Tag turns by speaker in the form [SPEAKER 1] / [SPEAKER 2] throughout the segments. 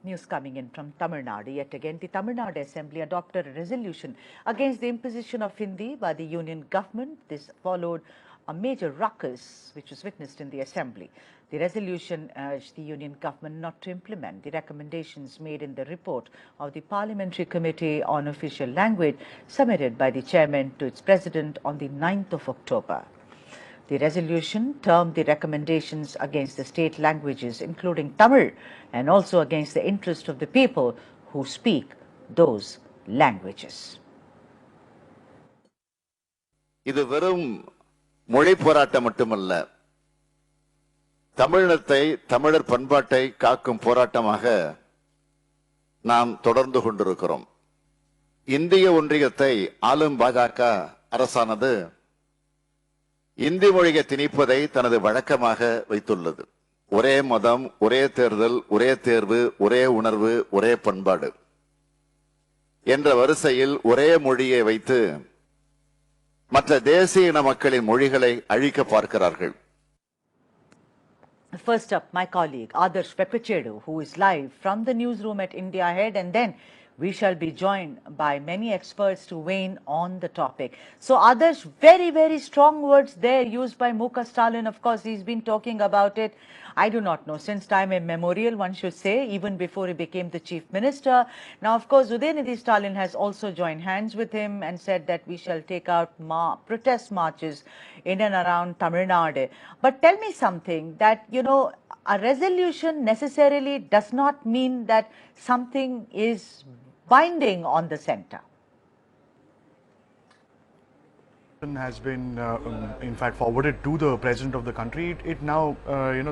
[SPEAKER 1] News coming in from Tamilnadu. Yet again, the Tamilnadu Assembly adopted a resolution against the imposition of Hindi by the union government. This followed a major ruckus which was witnessed in the Assembly. The resolution urged the union government not to implement the recommendations made in the report of the Parliamentary Committee on Official Language submitted by the chairman to its president on the 9th of October. The resolution termed the recommendations against the state languages, including Tamil, and also against the interest of the people who speak those languages.
[SPEAKER 2] இது வெறும் மொழி போராட்டம் மட்டுமல்ல, தமிழினத்தை, தமிழர் பண்பாட்டை காக்கும் போராட்டமாக நாம் தொடர்ந்து கொண்டிருக்கிறோம். இந்திய ஒன்றியத்தை ஆளும் பாஜக அரசானது இந்தி மொழியை திணிப்பதை தனது வழக்கமாக வைத்துள்ளது. ஒரே மதம், ஒரே தேர்தல், ஒரே தேர்வு, ஒரே உணர்வு, ஒரே பண்பாடு என்ற வரிசையில் ஒரே மொழியை வைத்து மற்ற தேசிய இன மக்களின் மொழிகளை அழிக்க பார்க்கிறார்கள்.
[SPEAKER 1] First up, my colleague Adarsh Pepechedu, who is live from the newsroom at India Ahead, and then we shall be joined by many experts to weigh in on the topic. So Adarsh, very, very strong words there used by Muka Stalin. Of course, he's been talking about it, I do not know, since time immemorial, one should say, even before he became the chief minister. Now, of course, Udayanidhi Stalin has also joined hands with him and said that we shall take out protest marches in and around Tamil Nadu. But tell me something, that, you know, a resolution necessarily does not mean that something is binding on the center.
[SPEAKER 3] Has been in fact forwarded to the president of the country. It now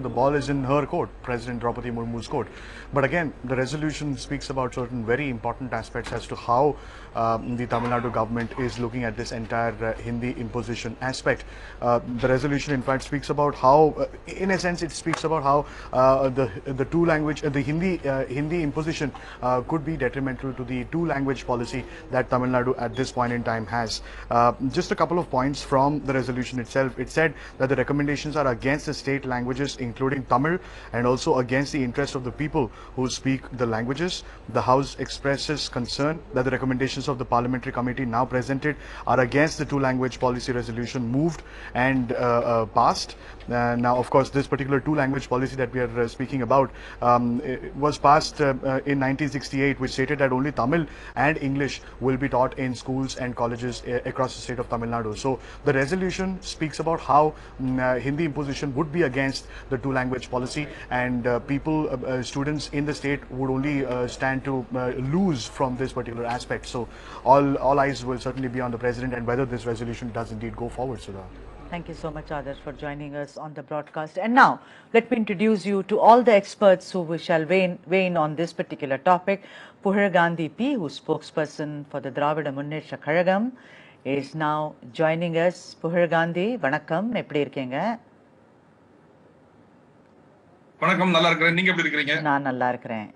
[SPEAKER 3] the ball is in her court, President Draupadi Murmu's court. But again, the resolution speaks about certain very important aspects as to how the Tamil Nadu government is looking at this entire Hindi imposition aspect. The resolution in fact speaks about how, in a sense, it speaks about how the two language, the Hindi imposition could be detrimental to the two language policy that Tamil Nadu at this point in time has. Just a couple of points from the resolution itself. It said that the recommendations are against the state languages, including Tamil, and also against the interests of the people who speak the languages. The House expresses concern that the recommendations of the Parliamentary Committee now presented are against the two-language policy resolution moved and passed. Now, of course, this particular two-language policy that we are speaking about was passed in 1968, which stated that only Tamil and English will be taught in schools and colleges across the state of Tamil Nadu. So the resolution speaks about how Hindi imposition would be against the two-language policy, and students in the state would only stand to lose from this particular aspect. So all eyes will certainly be on the president and whether this resolution does indeed go forward, Sudha.
[SPEAKER 1] Thank you so much, Adarsh, for joining us on the broadcast. And now, let me introduce you to all the experts who we shall weigh in on this particular topic. PuhazhGandhi P, who's spokesperson for the Dravida Munnetra Kazhagam, is now joining us. PuhazhGandhi, vanakkam, eppadi irukeenga?
[SPEAKER 4] Vanakkam, nalla irukken. Neenga eppadi irukkreenga?
[SPEAKER 1] Naan nalla irukken.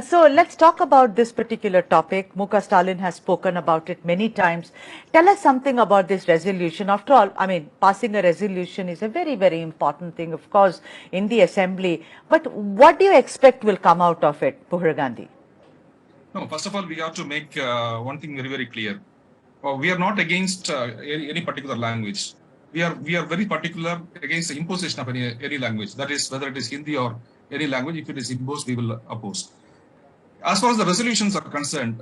[SPEAKER 1] So let's talk about this particular topic. Muka Stalin has spoken about it many times. Tell us something about this resolution. After all, I mean, passing a resolution is a very, very important thing, of course, in the assembly. But what do you expect will come out of it, PuhazhGandhi?
[SPEAKER 4] No, first of all, we have to make one thing very, very clear. We are not against any particular language. We are very particular against the imposition of any language. That is, whether it is Hindi or any language. If it is imposed, we will oppose. As far as the resolutions are concerned,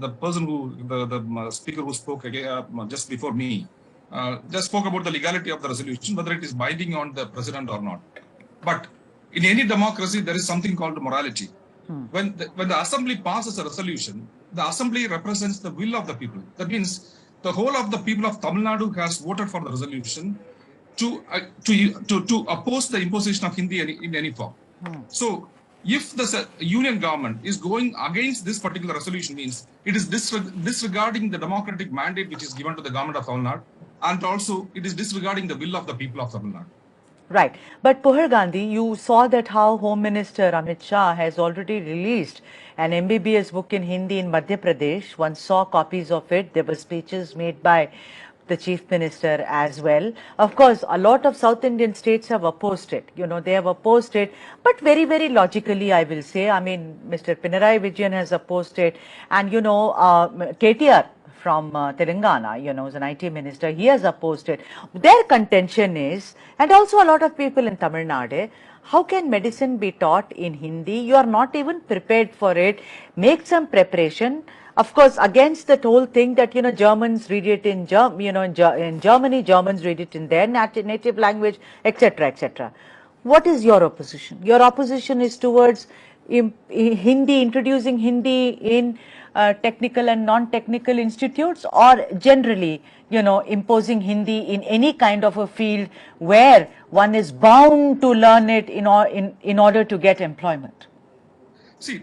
[SPEAKER 4] the person who, the speaker who spoke just before me, just spoke about the legality of the resolution, whether it is binding on the president or not. But in any democracy, there is something called morality. When the assembly passes a resolution, the assembly represents the will of the people. That means the whole of the people of Tamil Nadu has voted for the resolution to oppose the imposition of Hindi in any form. So, if the union government is going against this particular resolution, means it is disregarding the democratic mandate which is given to the government of Tamil Nadu, and also it is disregarding the will of the people of Tamil Nadu.
[SPEAKER 1] Right. But PuhazhGandhi, you saw that how Home Minister Amit Shah has already released an MBBS book in Hindi in Madhya Pradesh. One saw copies of it. There were speeches made by the Chief Minister as well. Of course, a lot of South Indian states have opposed it. You know, they have opposed it, but very, very logically, I will say. I mean, Mr. Pinarayi Vijayan has opposed it, and you know, KTR from Telangana, you know, is an IT minister, he has opposed it. Their contention is, and also a lot of people in Tamil Nadu, how can medicine be taught in Hindi? You are not even prepared for it. Make some preparation. Of course, against that whole thing that, you know, Germans read it in, in Germany, Germans read it in their native language, etc., etc. What is your opposition? Your opposition is towards Hindi, introducing Hindi in technical and non-technical institutes, or generally, you know, imposing Hindi in any kind of a field where one is bound to learn it in order to get employment?
[SPEAKER 4] See,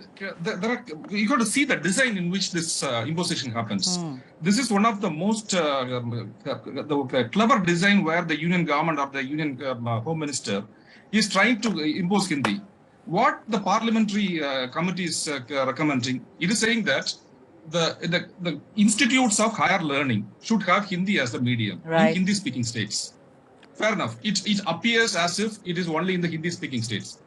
[SPEAKER 4] you got to see the design in which this imposition happens. This is one of the most the clever design where the union government or the union home minister is trying to impose Hindi. What the parliamentary committee is recommending, it is saying that the institutes of higher learning should have Hindi as the medium in Hindi-speaking states. Fair enough. It appears as if it is only in the Hindi-speaking states.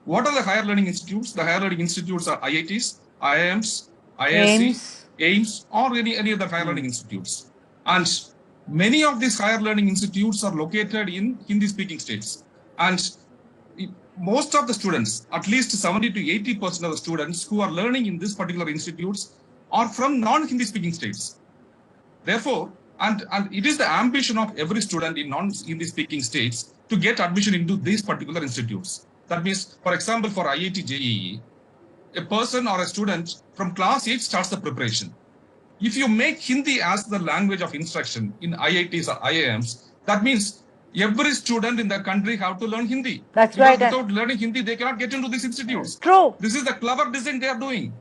[SPEAKER 4] What are the higher learning institutes? The higher learning institutes are IITs, IIMs, ISC, AIMS, or any other higher learning institutes. And many of these higher learning institutes are located in Hindi-speaking states. And most of the students, at least 70 to 80% of the students who are learning in these particular institutes are from non-Hindi speaking states. Therefore, and it is the ambition of every student in non-Hindi speaking states to get admission into these particular institutes. That means, for example, for IIT JEE, a person or a student from class 8 starts the preparation. If you make Hindi as the language of instruction in IITs or IIMs, that means every student in the country have to learn Hindi.
[SPEAKER 1] That's
[SPEAKER 4] because
[SPEAKER 1] right.
[SPEAKER 4] Without learning Hindi, they cannot get into these institutes.
[SPEAKER 1] True.
[SPEAKER 4] This is the clever design they are doing.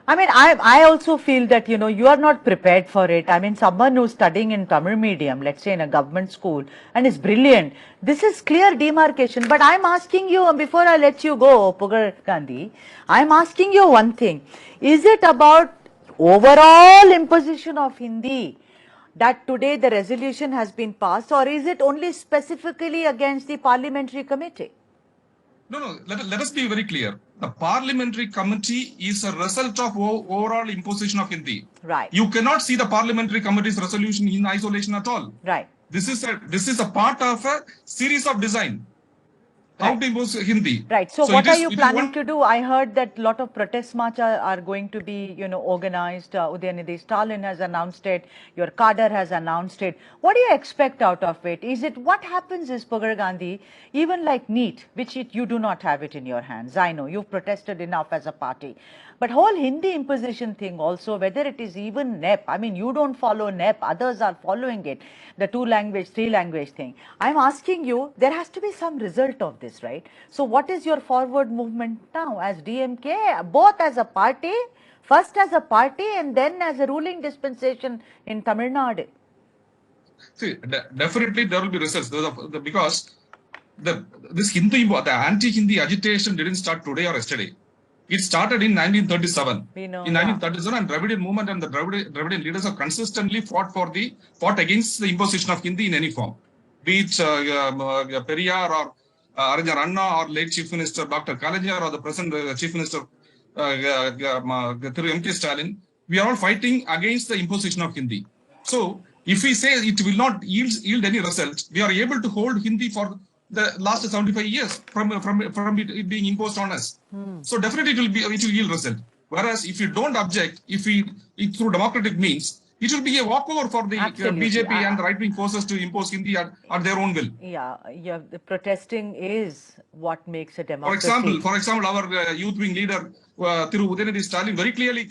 [SPEAKER 1] I mean, I also feel that, you know, you are not prepared for it. I mean, someone who's studying in Tamil medium, let's say in a government school, and is brilliant, this is clear demarcation. But I'm asking you, before I let you go, PuhazhGandhi, I'm asking you one thing. Is it about overall imposition of Hindi that today the resolution has been passed, or is it only specifically against the parliamentary committee?
[SPEAKER 4] No. Let us be very clear. The parliamentary committee is a result of overall imposition of Hindi.
[SPEAKER 1] Right.
[SPEAKER 4] You cannot see the parliamentary committee's resolution in isolation at all.
[SPEAKER 1] Right.
[SPEAKER 4] This is a part of a series of design. How to impose Hindi.
[SPEAKER 1] Right. So what are you planning to do? I heard that a lot of protest march are going to be, you know, organized. Udayanidhi Stalin has announced it. Your cadre has announced it. What do you expect out of it? Is it, what happens is, PuhazhGandhi, even like NEET, which you do not have it in your hands. I know you've protested enough as a party. But whole Hindi imposition thing also, whether it is even NEP, I mean, you don't follow NEP, others are following it, the 2-language, 3-language thing. I'm asking you, there has to be some result of this, right? So what is your forward movement now as DMK, both as a party, first as a party and then as a ruling dispensation in Tamil Nadu?
[SPEAKER 4] See, definitely there will be results because this Hindi, the anti-Hindi agitation didn't start today or yesterday. It started in 1937.
[SPEAKER 1] We know,
[SPEAKER 4] in 1937, and Dravidian movement and the Dravidian leaders have consistently fought against the imposition of Hindi in any form. Be it Periyar or Aravind Anna or late Chief Minister Dr. Kalaignar or the present Chief Minister M.K. Stalin, we are all fighting against the imposition of Hindi. So, if we say it will not yield any result, we are able to hold Hindi for the last 75 years from it being imposed on us. So definitely it will yield result. Whereas if you don't object, through democratic means, it will be a walkover for the BJP and the right-wing forces to impose Hindi at their own will.
[SPEAKER 1] Yeah, the protesting is what makes a democracy.
[SPEAKER 4] For example, our youth wing leader, Thiru Udayanidhi Stalin, very clearly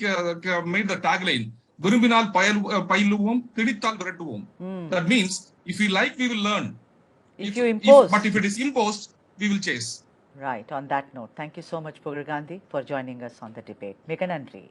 [SPEAKER 4] made the tagline, Virumbinal Pailuvom, Thidital Virattuvom. That means, if we like, we will learn.
[SPEAKER 1] If you impose.
[SPEAKER 4] But if it is imposed, we will chase.
[SPEAKER 1] Right. On that note, thank you so much, PuhazhGandhi, for joining us on the debate. Mega Nandri.